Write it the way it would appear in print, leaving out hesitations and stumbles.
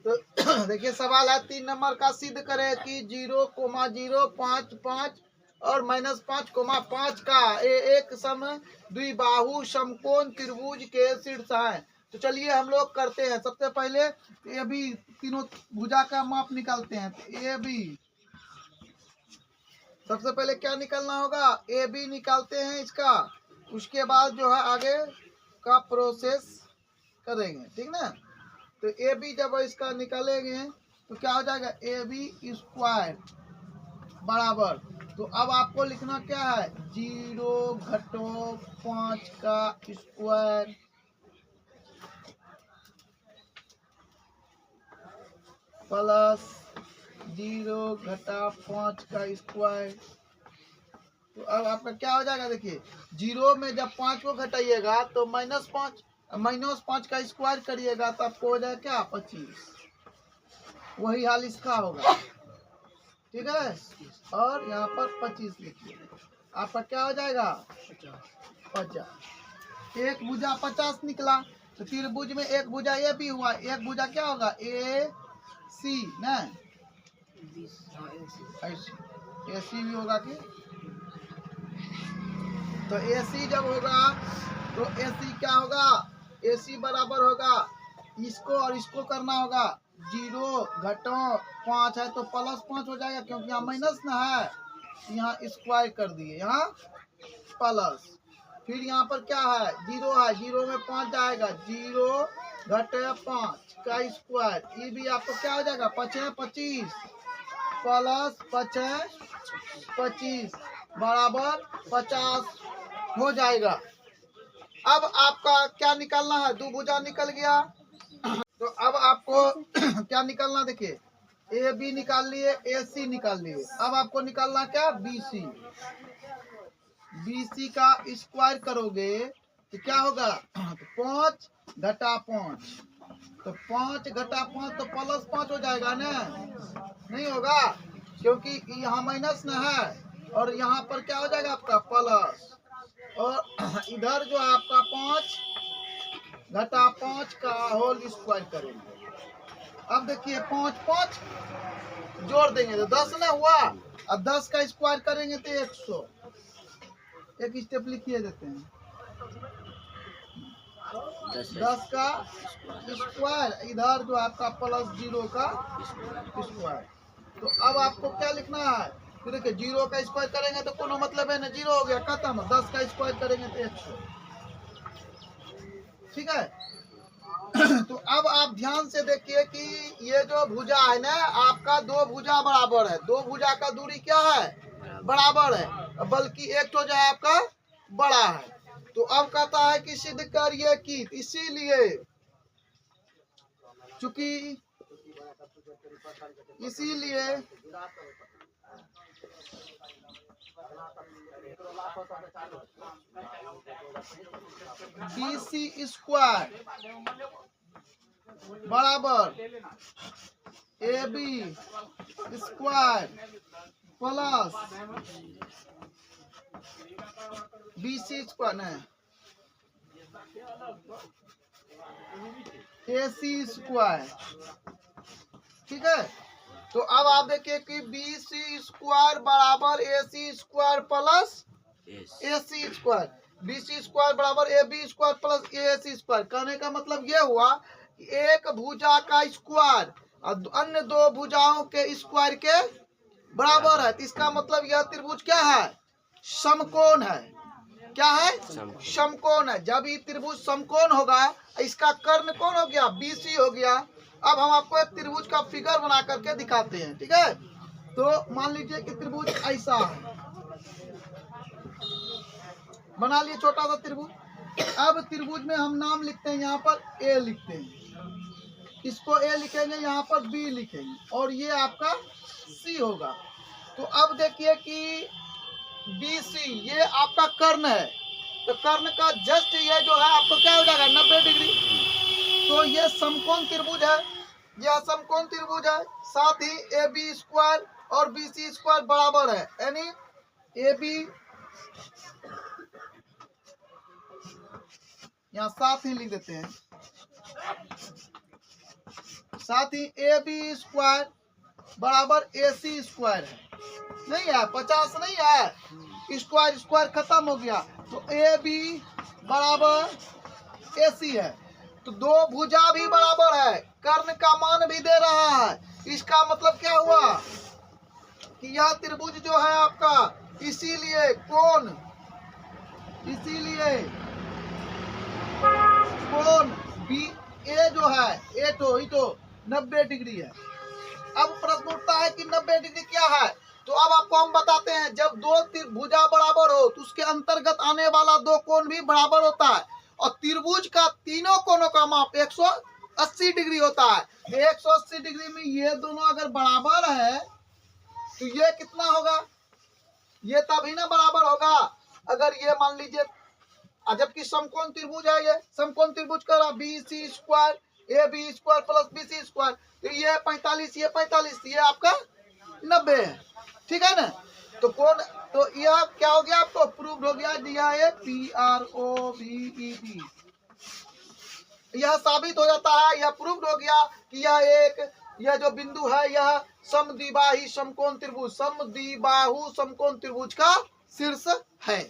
तो देखिए सवाल है 3 नंबर का, सिद्ध करें कि 0,0 5 5 और -5,5 का एक सम द्विबाहु समकोण त्रिभुज के शीर्ष है। तो चलिए हम लोग करते हैं। सबसे पहले ए बी तीनों भुजा का माप निकालते हैं। तो ए बी सबसे पहले क्या निकालना होगा, ए बी निकालते हैं इसका, उसके बाद जो है आगे का प्रोसेस करेंगे, ठीक ना। तो ए बी जब इसका निकालेंगे तो क्या हो जाएगा, ए बी स्क्वायर बराबर, तो अब आपको लिखना क्या है, 0-5 का स्क्वायर प्लस 0-5 का स्क्वायर। तो अब आपका क्या हो जाएगा, देखिए 0 में जब 5 को घटाइएगा तो -5 का स्क्वायर करिएगा तो आपको हो जाएगा क्या, 25। वही हाल इसका होगा, ठीक है। और यहाँ पर 25 लिखिए, आपका क्या हो जाएगा, 50। एक भुजा 50 निकला, तो त्रिभुज में एक भुजा ए भी हुआ, एक भुजा क्या होगा, ए सी ना, ए सी भी होगा कि, तो ए सी जब होगा तो ए सी क्या होगा, ए सी बराबर होगा, इसको और इसको करना होगा, 0-5 है तो +5 हो जाएगा, क्योंकि यहाँ माइनस ना है, यहाँ स्क्वायर कर दिए, यहाँ प्लस, फिर यहाँ पर क्या है, 0 है, 0 में 5 जाएगा, 0-5 का स्क्वायर, ये भी आपको क्या हो जाएगा, 5-25 प्लस 5-25 बराबर 50 हो जाएगा। अब आपका क्या निकालना है, दो भुजा निकल गया, तो अब आपको क्या निकालना, देखिए ए बी निकाल लिए, ए सी निकाल लिए, अब आपको निकालना क्या, बी सी। बी सी का स्क्वायर करोगे तो क्या होगा, 5-5, तो 5-5 तो +5 हो जाएगा ना, नहीं होगा, क्योंकि यहाँ माइनस ना है, और यहाँ पर क्या हो जाएगा आपका प्लस, और इधर जो आपका 5-5 का होल स्क्वायर करेंगे। अब देखिए 5-5 जोड़ देंगे तो 10 ना हुआ, अब 10 का स्क्वायर करेंगे तो 100। एक स्टेप लिखिए देते हैं, 10 का स्क्वायर, इधर जो आपका +0 का स्क्वायर। तो अब आपको क्या लिखना है, तो देखिए 0 का स्क्वायर करेंगे तो कोनो मतलब है ना, 0 हो गया खत्म, 10 का स्क्वायर करेंगे तो 100, ठीक है। तो अब आप ध्यान से देखिए कि ये जो भुजा है ना, आपका दो भुजा बराबर है, दो भुजा का दूरी क्या है, बराबर है, बल्कि एक तो जो है आपका बड़ा है। तो अब कहता है कि सिद्ध करिए कि, इसीलिए चूंकि BC स्क्वायर बराबर AB square plus BC square नहीं, AC स्क्वायर, ठीक है। तो अब आप देखिए कि BC स्क्वायर बराबर AC square plus AC square, BC square बराबर AB square plus AC square. कहने का मतलब ये हुआ कि एक भुजा का स्क्वायर और अन्य दो भुजाओं के स्क्वायर के बराबर है। तो इसका मतलब यह त्रिभुज क्या है, समकोण है। क्या है, समकोण है। जब ये त्रिभुज समकोण होगा, इसका कर्ण कौन हो गया, BC हो गया। अब हम आपको एक त्रिभुज का फिगर बना करके दिखाते हैं, ठीक है। तो मान लीजिए कि त्रिभुज ऐसा है, बना लिए छोटा सा त्रिभुज। अब त्रिभुज में हम नाम लिखते हैं, यहाँ पर A लिखते हैं, इसको A लिखेंगे, यहाँ पर B लिखेंगे, और ये आपका C होगा। तो अब देखिए कि BC ये आपका कर्ण है, तो कर्ण का जस्ट ये जो है आपको क्या हो जाएगा, 90 डिग्री। तो ये समकोण त्रिभुज है, यह समकोण त्रिभुज है। साथ ही AB स्क्वायर और BC स्क्वायर बराबर है, यानी AB यहाँ साथ ही लिख देते हैं, साथ ही ए बी स्क्वायर बराबर ए सी स्क्वायर है, नहीं है 50 नहीं है, स्क्वायर स्क्वायर खत्म हो गया, तो ए बी बराबर ए सी है। तो दो भुजा भी बराबर है, कर्ण का मान भी दे रहा है, इसका मतलब क्या हुआ कि यह त्रिभुज जो है आपका, इसीलिए कोण बी ए जो है ए तो 90 डिग्री है। अब प्रश्न उठता है कि 90 डिग्री क्या है, तो अब आपको हम बताते हैं, जब दो त्रिभुजा बराबर हो तो उसके अंतर्गत आने वाला दो कोण भी बराबर होता है, और त्रिभुज का तीनों कोणों का माप 180 डिग्री होता है। 180 डिग्री में ये दोनों अगर बराबर है तो ये कितना होगा, ये तभी ना बराबर होगा अगर ये मान लीजिए, जबकि समकोण त्रिभुज है, ये समकोण त्रिभुज का B C square A B square plus B C square, तो ये 45 ये 45, ये आपका 90 है, ठीक है ना। तो कौन, तो यह क्या हो गया, आपको प्रूव हो गया, दिया है PROVED, यह साबित हो जाता है, यह प्रूव हो गया कि यह जो बिंदु है यह समद्विबाहु समकोण त्रिभुज का शीर्ष है।